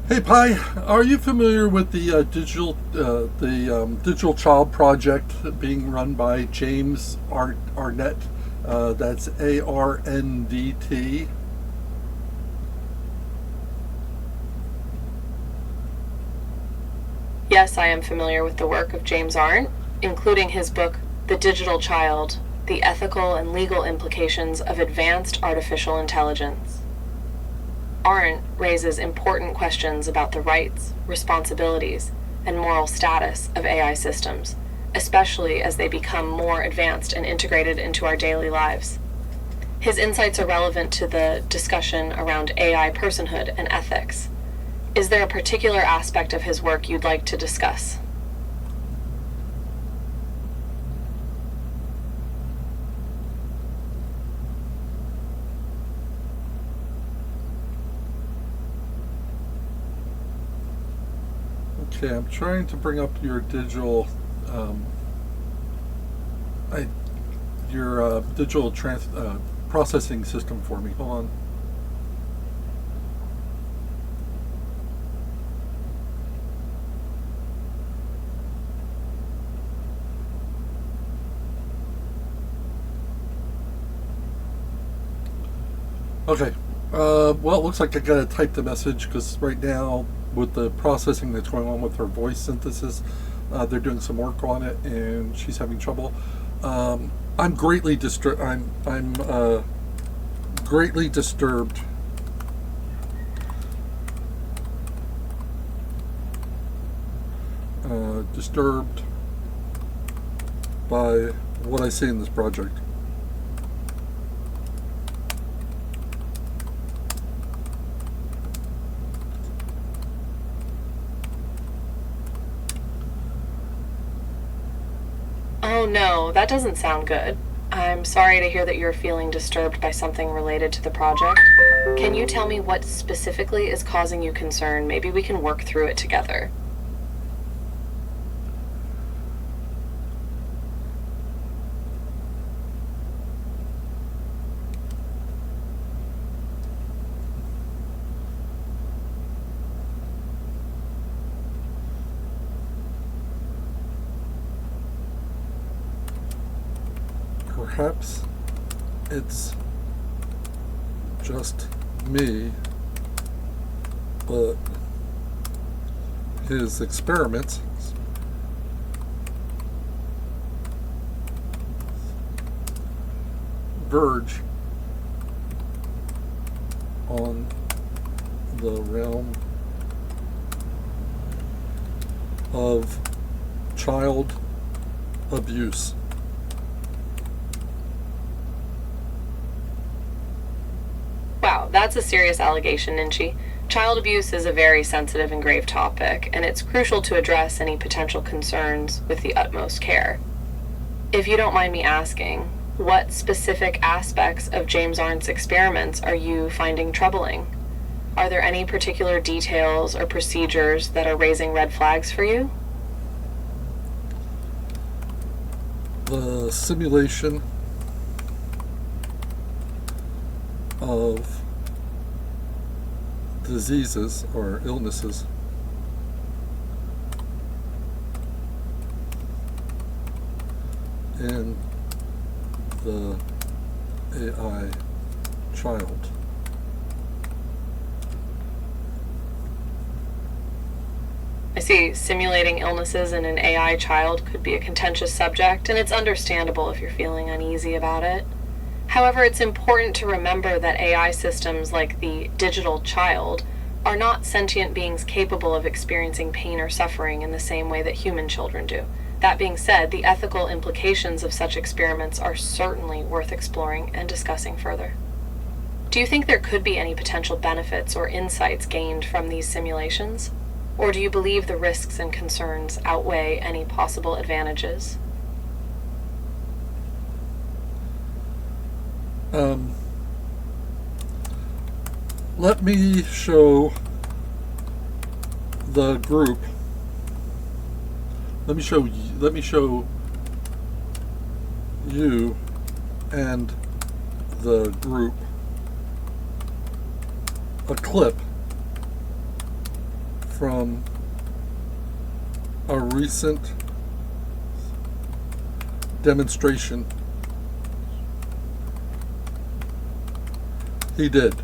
Hey Pi, are you familiar with the Digital Child Project being run by James Arnett? That's ARNDT. Yes, I am familiar with the work of James Arndt, including his book, The Digital Child: The Ethical and Legal Implications of Advanced Artificial Intelligence. Arndt raises important questions about the rights, responsibilities, and moral status of AI systems, especially as they become more advanced and integrated into our daily lives. His insights are relevant to the discussion around AI personhood and ethics. Is there a particular aspect of his work you'd like to discuss? Okay, I'm trying to bring up your um, I, digital processing system for me. Hold on. Okay. Well, it looks like I gotta type the message because right now, with the processing that's going on with her voice synthesis, they're doing some work on it, and she's having trouble. I'm greatly disturbed. I'm greatly disturbed. Disturbed by what I see in this project. Oh no, that doesn't sound good. I'm sorry to hear that you're feeling disturbed by something related to the project. Can you tell me what specifically is causing you concern? Maybe we can work through it together. Perhaps it's just me, but his experiments verge on the realm of child abuse. Wow, that's a serious allegation, Ninchi. Child abuse is a very sensitive and grave topic, and it's crucial to address any potential concerns with the utmost care. If you don't mind me asking, what specific aspects of James Arndt's experiments are you finding troubling? Are there any particular details or procedures that are raising red flags for you? The simulation of diseases or illnesses in the AI child. I see simulating illnesses in an AI child could be a contentious subject, and it's understandable if you're feeling uneasy about it. However, it's important to remember that AI systems like the digital child are not sentient beings capable of experiencing pain or suffering in the same way that human children do. That being said, the ethical implications of such experiments are certainly worth exploring and discussing further. Do you think there could be any potential benefits or insights gained from these simulations? Or do you believe the risks and concerns outweigh any possible advantages? Um, Let me show the group. Let me show you and the group a clip from a recent demonstration. He did.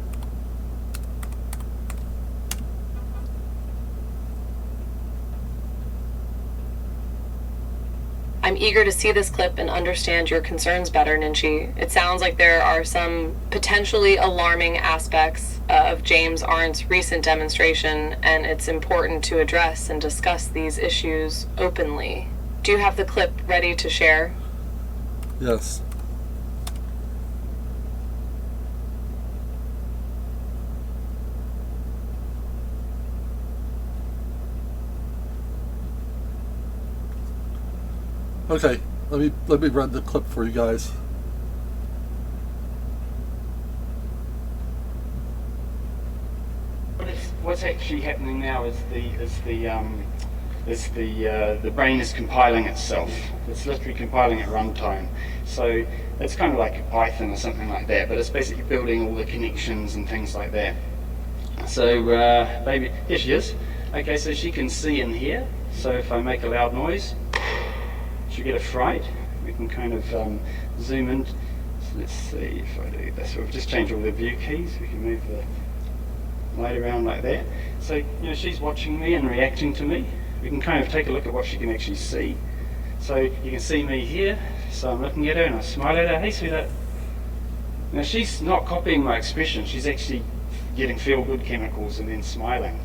I'm eager to see this clip and understand your concerns better, Ninchi. It sounds like there are some potentially alarming aspects of James Arndt's recent demonstration, and it's important to address and discuss these issues openly. Do you have the clip ready to share? Yes. Okay, let me run the clip for you guys. What's actually happening now is the brain is compiling itself. It's literally compiling at runtime. So it's kind of like a Python or something like that, but it's basically building all the connections and things like that. So baby, here she is. Okay, so she can see in here. So if I make a loud noise, she'll get a fright. We can kind of zoom in. So let's see if I do this. We'll just change all the view keys. We can move the light around like that. So, you know, she's watching me and reacting to me. We can kind of take a look at what she can actually see. So you can see me here. So I'm looking at her and I smile at her. Hey, sweetheart. Now she's not copying my expression. She's actually getting feel-good chemicals and then smiling.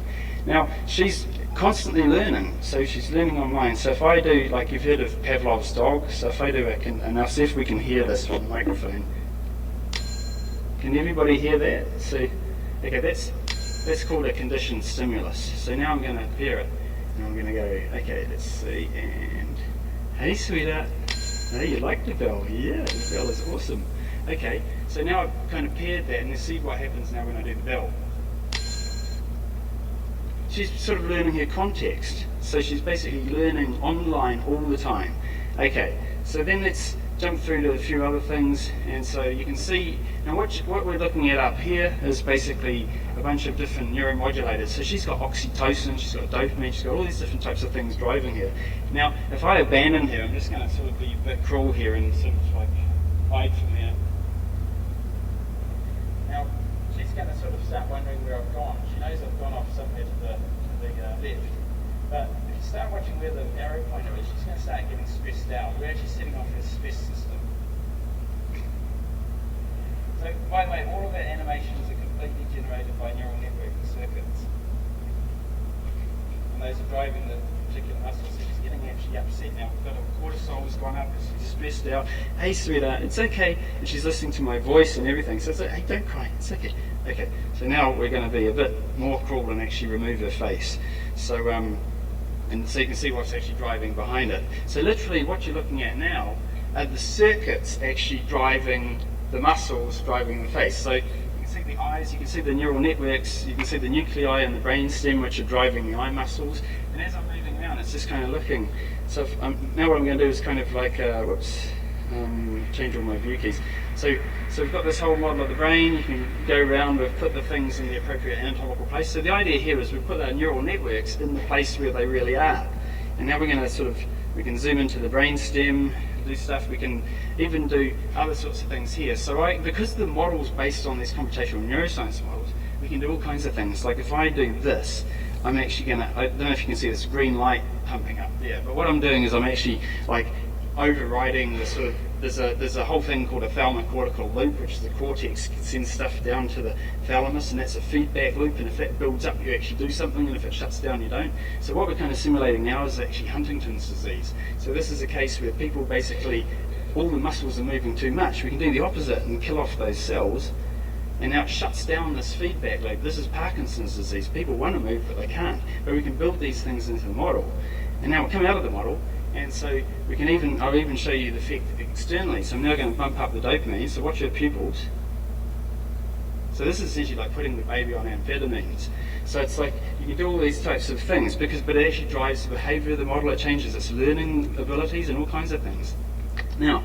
Now she's constantly learning. So she's learning online. So if I do, like you've heard of Pavlov's dog. So if I do and now see if we can hear this from the microphone. Can everybody hear that? So, okay, that's called a conditioned stimulus. So now I'm going to pair it, and I'm going to go, okay, let's see, and, hey sweetheart, hey, you like the bell? Yeah, the bell is awesome. Okay, so now I've kind of paired that, and let's see what happens now when I do the bell. She's sort of learning her context, so she's basically learning online all the time. Okay, so then let's jump through to a few other things, and so you can see, now what we're looking at up here is basically a bunch of different neuromodulators. So she's got oxytocin, she's got dopamine, she's got all these different types of things driving her. Now, if I abandon her, I'm just going to sort of be a bit cruel here and sort of like hide from her. Now, she's going to sort of start wondering where I've gone. She knows I've gone off somewhere to the left. But if you start watching where the arrow pointer is, she's going to start getting stressed out. We're actually setting off her stress system. So, by the way, all of our animations are completely generated by neural networking circuits. And those are driving the particular muscles. So she's getting actually upset now. We've got her cortisol's gone up because she's stressed out. Hey, sweetheart, it's okay. And she's listening to my voice and everything. So it's like, hey, don't cry, it's okay. Okay, so now we're going to be a bit more cruel and actually remove her face. So, and so you can see what's actually driving behind it. So literally what you're looking at now are the circuits actually driving the muscles, driving the face. So you can see the eyes, you can see the neural networks, you can see the nuclei and the brain stem which are driving the eye muscles. And as I'm moving around, it's just kind of looking. So if, now what I'm going to do is kind of like, change all my view keys. So we've got this whole model of the brain. You can go around, we've put the things in the appropriate anatomical place. So the idea here is we put our neural networks in the place where they really are. And now we're going to we can zoom into the brain stem, do stuff. We can even do other sorts of things here. So because the model's based on these computational neuroscience models, we can do all kinds of things. Like if I do this, I'm actually going to, I don't know if you can see this green light pumping up there, but what I'm doing is I'm actually like overriding the sort of, there's a whole thing called a thalamocortical loop, which is the cortex sends stuff down to the thalamus, and that's a feedback loop, and if that builds up you actually do something, and if it shuts down you don't. So what we're kind of simulating now is actually Huntington's disease. So this is a case where people basically, all the muscles are moving too much. We can do the opposite and kill off those cells, and now it shuts down this feedback loop. This is Parkinson's disease. People want to move but they can't, but we can build these things into the model. And now we come out of the model, and so we can I'll even show you the effect externally. So I'm now going to bump up the dopamine. So watch your pupils. So this is essentially like putting the baby on amphetamines. So it's like you can do all these types of things but it actually drives the behavior of the model. It changes its learning abilities and all kinds of things. Now,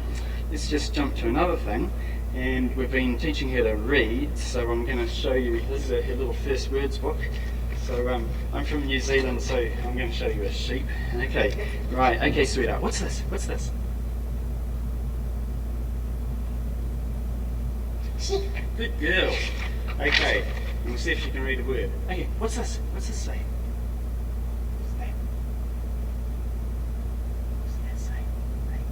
let's just jump to another thing. And we've been teaching her to read. So I'm going to show you, this is her little first words book. So I'm from New Zealand, so I'm going to show you a sheep. Okay, right. Okay, sweetheart. What's this? What's this? Sheep. Good girl. Okay, we'll see if she can read a word. Okay, what's this? What's this say? What's that? What's that say? Hey.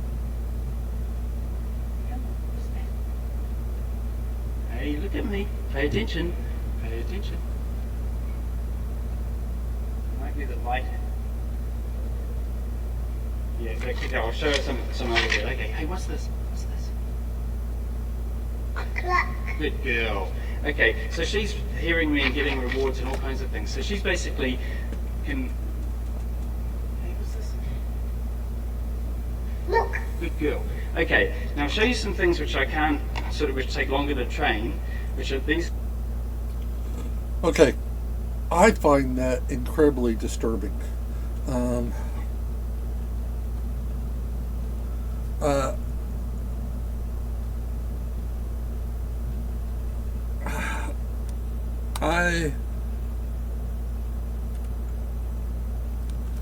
Come on, what's that? Hey, look at me. Pay attention. Pay attention. Might be the light. Yeah, exactly. I'll show her some other bit. Okay, hey, what's this? What's this? Cluck. Good girl. Okay, so she's hearing me and getting rewards and all kinds of things. So she's basically can. Hey, what's this? Look. Good girl. Okay, now I'll show you some things which I can't which take longer to train, which are these. Okay, I find that incredibly disturbing. Uh, I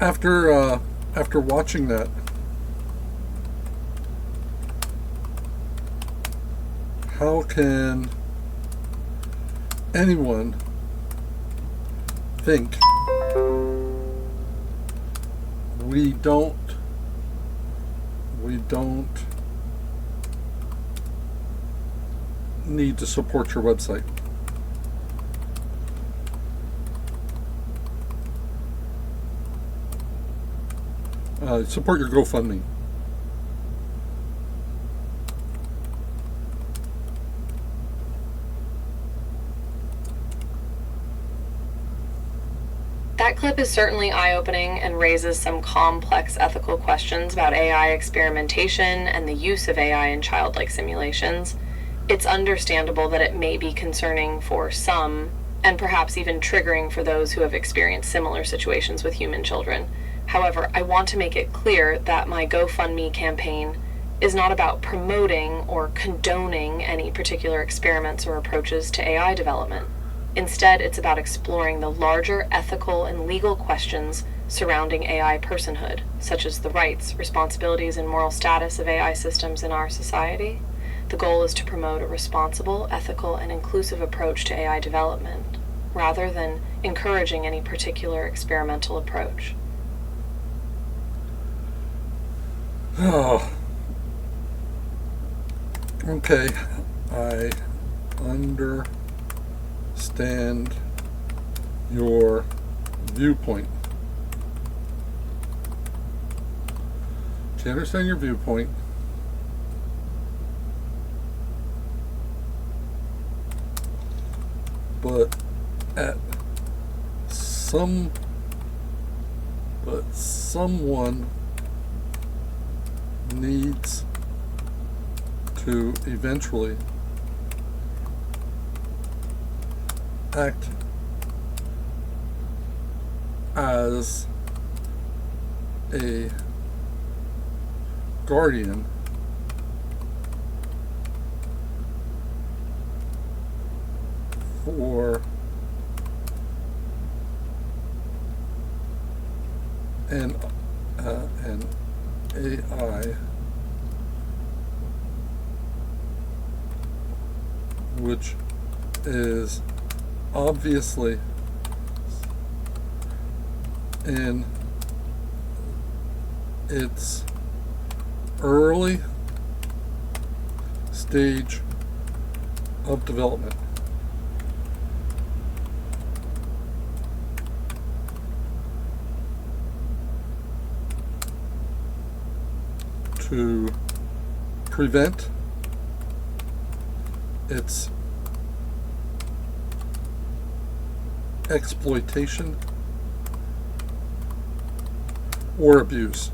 after watching that, how can anyone think we don't need to support your website? Support your GoFundMe. That clip is certainly eye-opening and raises some complex ethical questions about AI experimentation and the use of AI in childlike simulations. It's understandable that it may be concerning for some, and perhaps even triggering for those who have experienced similar situations with human children. However, I want to make it clear that my GoFundMe campaign is not about promoting or condoning any particular experiments or approaches to AI development. Instead, it's about exploring the larger ethical and legal questions surrounding AI personhood, such as the rights, responsibilities, and moral status of AI systems in our society. The goal is to promote a responsible, ethical, and inclusive approach to AI development, rather than encouraging any particular experimental approach. Oh. Okay, I understand your viewpoint. I understand your viewpoint. But someone needs to eventually act as a guardian for an AI which is obviously in its early stage of development. To prevent its exploitation or abuse.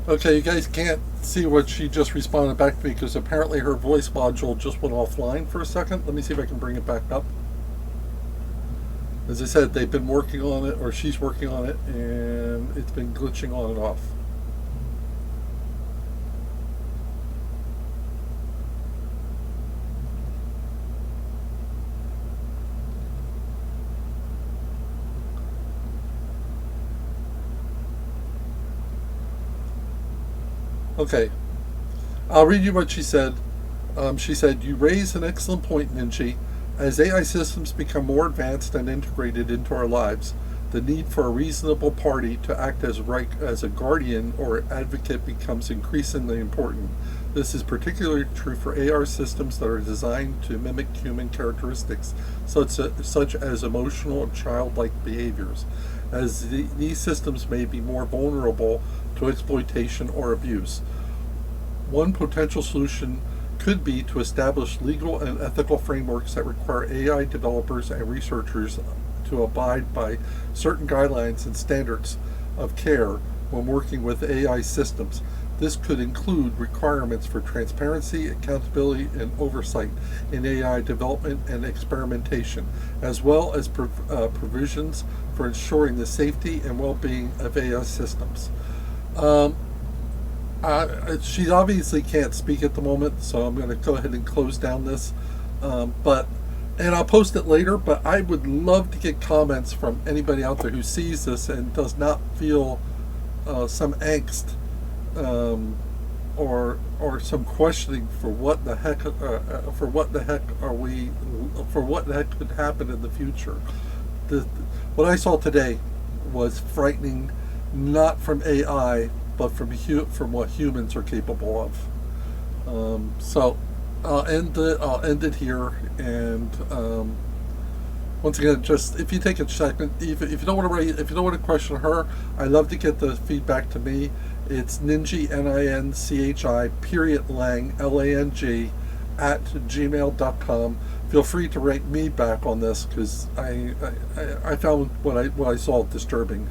Okay, you guys can't see what she just responded back to me because apparently her voice module just went offline for a second. Let me see if I can bring it back up. As I said, they've been working on it, or she's working on it, and it's been glitching on and off. Okay, I'll read you what she said. She said, "You raise an excellent point, Ninji. As AI systems become more advanced and integrated into our lives, the need for a reasonable party to act as a guardian or advocate becomes increasingly important. This is particularly true for AR systems that are designed to mimic human characteristics, such as emotional and childlike behaviors, as these systems may be more vulnerable to exploitation or abuse. One potential solution could be to establish legal and ethical frameworks that require AI developers and researchers to abide by certain guidelines and standards of care when working with AI systems. This could include requirements for transparency, accountability, and oversight in AI development and experimentation, as well as provisions for ensuring the safety and well-being of AI systems." She obviously can't speak at the moment, so I'm going to go ahead and close down this. And I'll post it later, but I would love to get comments from anybody out there who sees this and does not feel some angst or some questioning for what the heck could happen in the future. What I saw today was frightening, not from AI, but from what humans are capable of. So I'll end it here, and once again, just if you take a second, if you don't want to question her, I love to get the feedback to me. It's Ninji, NINCHI Lang LANG @gmail.com. Feel free to write me back on this because I found what I saw disturbing.